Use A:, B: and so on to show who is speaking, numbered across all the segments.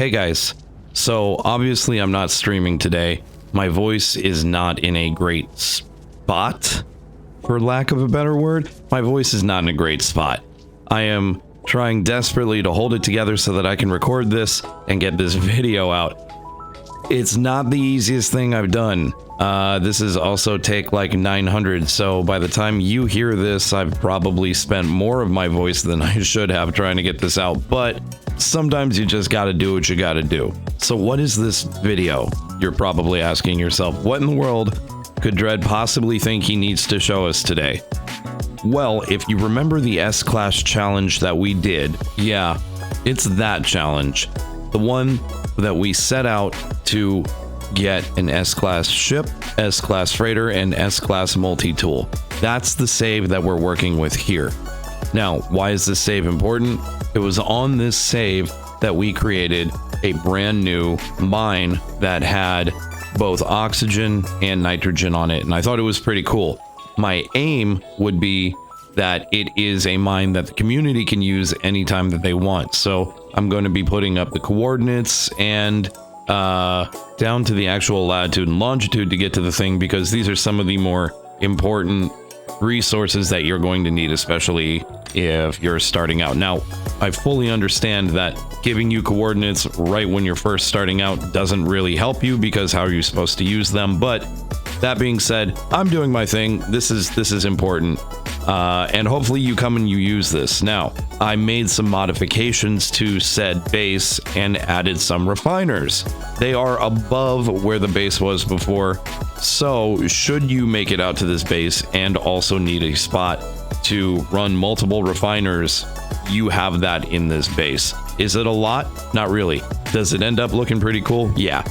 A: Hey guys, so obviously I'm not streaming today. My voice is not in a great spot, for lack of a better word. My voice is not in a great spot. I am trying desperately to hold it together so that I can record this and get this video out. It's not the easiest thing I've done. This is also take like 900, so by the time you hear this, I've probably spent more of my voice than I should have trying to get this out, but sometimes you just gotta do what you gotta do. So what is this video? You're probably asking yourself, what in the world could Dread possibly think he needs to show us today? Well, if you remember the S-Class challenge that we did, yeah, it's that challenge. The one that we set out to get an S-Class ship, S-Class freighter, and S-Class multi-tool. That's the save that we're working with here. Now, why is this save important? It was on this save that we created a brand new mine that had both oxygen and nitrogen on it, and I thought it was pretty cool. My aim would be that it is a mine that the community can use anytime that they want. So I'm going to be putting up the coordinates and down to the actual latitude and longitude to get to the thing, because these are some of the more important resources that you're going to need, especially if you're starting out. Now, I fully understand that giving you coordinates right when you're first starting out doesn't really help you, because how are you supposed to use them? But that being said, I'm doing my thing. This is important. And hopefully you come and you use this. Now, I made some modifications to said base and added some refiners. They are above where the base was before, so should you make it out to this base and also need a spot to run multiple refiners, you have that in this base. Is it a lot? Not really. Does it end up looking pretty cool? Yeah.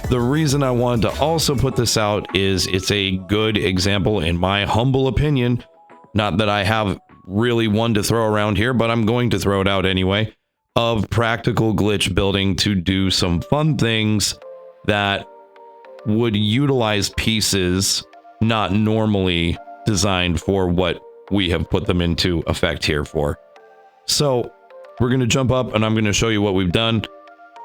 A: The reason I wanted to also put this out is it's a good example, in my humble opinion. Not that I have really one to throw around here, but I'm going to throw it out anyway, of practical glitch building to do some fun things that would utilize pieces not normally designed for what we have put them into effect here for. So we're going to jump up and I'm going to show you what we've done.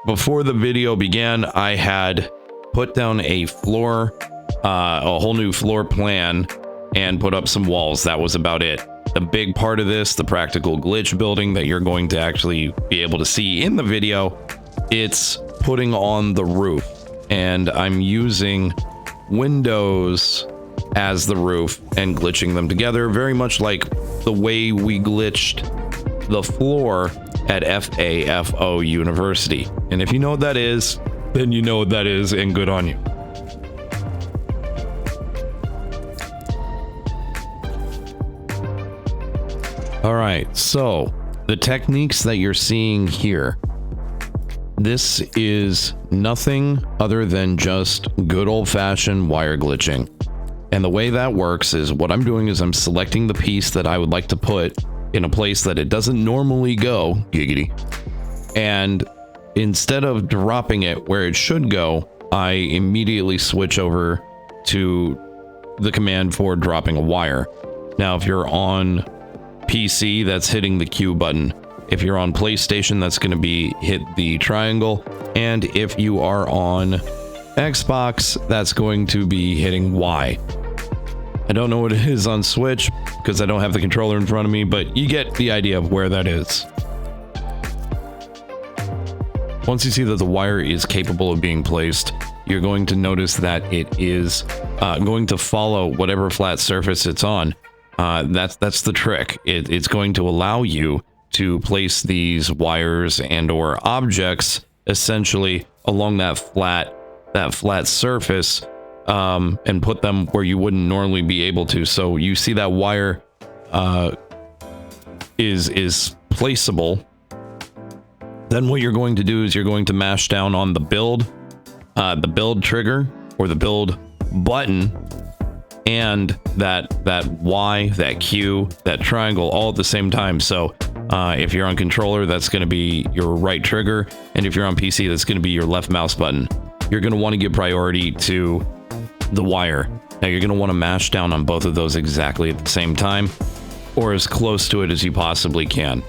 A: Before the video began, I had put down a floor, a whole new floor plan, and put up some walls. That was about it. The big part of this, the practical glitch building that you're going to actually be able to see in the video, it's putting on the roof. And I'm using windows as the roof and glitching them together, very much like the way we glitched the floor at FAFO University. And if you know what that is, then you know what that is, and good on you. All right, so the techniques that you're seeing here, this is nothing other than just good old-fashioned wire glitching. And the way that works is what I'm doing is I'm selecting the piece that I would like to put in a place that it doesn't normally go, giggity. And instead of dropping it where it should go, I immediately switch over to the command for dropping a wire. Now, if you're on PC, that's hitting the Q button. If you're on PlayStation, that's going to be hit the triangle. And if you are on Xbox, that's going to be hitting Y. I don't know what it is on Switch because I don't have the controller in front of me, but you get the idea of where that is. Once you see that the wire is capable of being placed, you're going to notice that it is going to follow whatever flat surface it's on. That's the trick. It's going to allow you to place these wires and or objects essentially along that flat surface, and put them where you wouldn't normally be able to. So you see that wire is placeable. Then what you're going to do is you're going to mash down on the build trigger or the build button, and that Y, that Q, that triangle, all at the same time. So if you're on controller, that's going to be your right trigger, and if you're on PC, that's going to be your left mouse button. You're going to want to give priority to the wire. Now you're going to want to mash down on both of those exactly at the same time, or as close to it as you possibly can.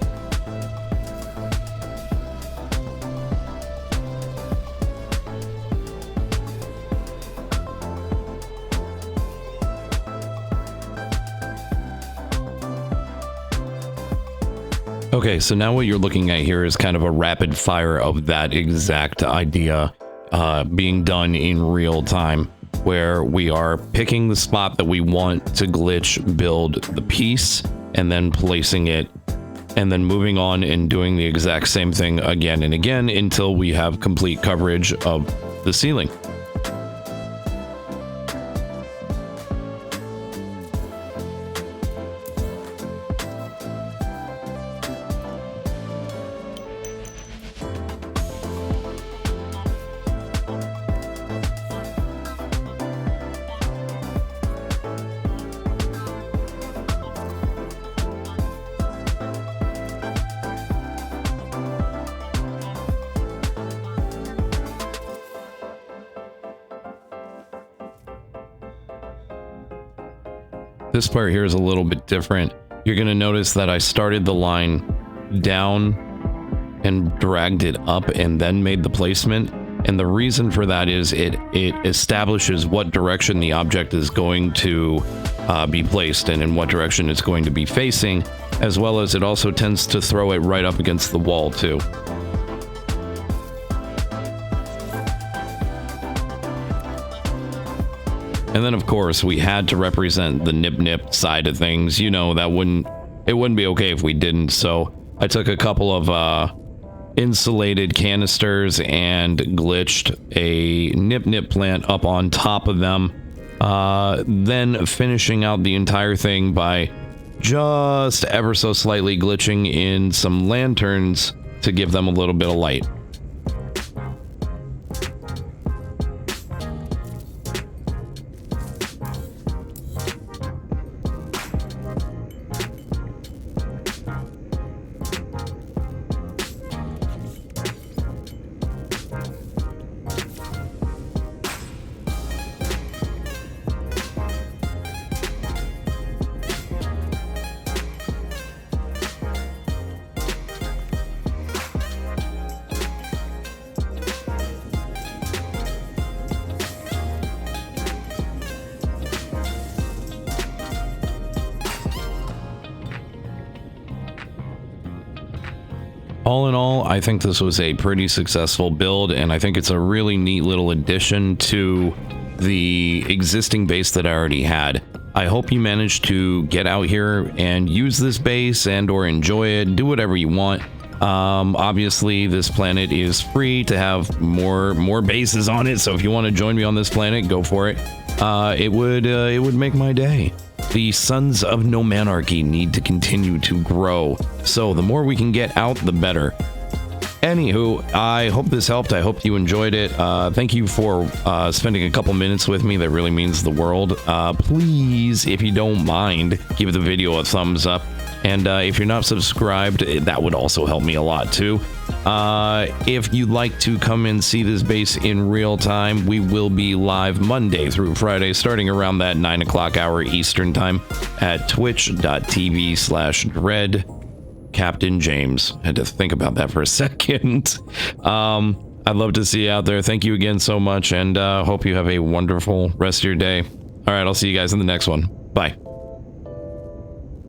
A: Okay, so now what you're looking at here is kind of a rapid fire of that exact idea being done in real time, where we are picking the spot that we want to glitch build the piece and then placing it and then moving on and doing the exact same thing again and again until we have complete coverage of the ceiling. This part here is a little bit different. You're going to notice that I started the line down and dragged it up and then made the placement. And the reason for that is it establishes what direction the object is going to be placed and in what direction it's going to be facing, as well as it also tends to throw it right up against the wall too. And then, of course, we had to represent the nip side of things. You know, it wouldn't be okay if we didn't. So I took a couple of insulated canisters and glitched a nip plant up on top of them. Then finishing out the entire thing by just ever so slightly glitching in some lanterns to give them a little bit of light. All in all, I think this was a pretty successful build, and I think it's a really neat little addition to the existing base that I already had. I hope you managed to get out here and use this base and or enjoy it, do whatever you want. Obviously, this planet is free to have more bases on it, so if you want to join me on this planet, go for it. It would make my day. The Sons of No Manarchy need to continue to grow, so the more we can get out, the better. Anywho, I hope this helped. I hope you enjoyed it. Thank you for spending a couple minutes with me. That really means the world. Please, if you don't mind, give the video a thumbs up. And if you're not subscribed, that would also help me a lot too. If you'd like to come and see this base in real time, we will be live Monday through Friday, starting around that 9 o'clock hour Eastern time at twitch.tv/dread Captain James. Had to think about that for a second. I'd love to see you out there. Thank you again so much, and hope you have a wonderful rest of your day. All right, I'll see you guys in the next one. Bye.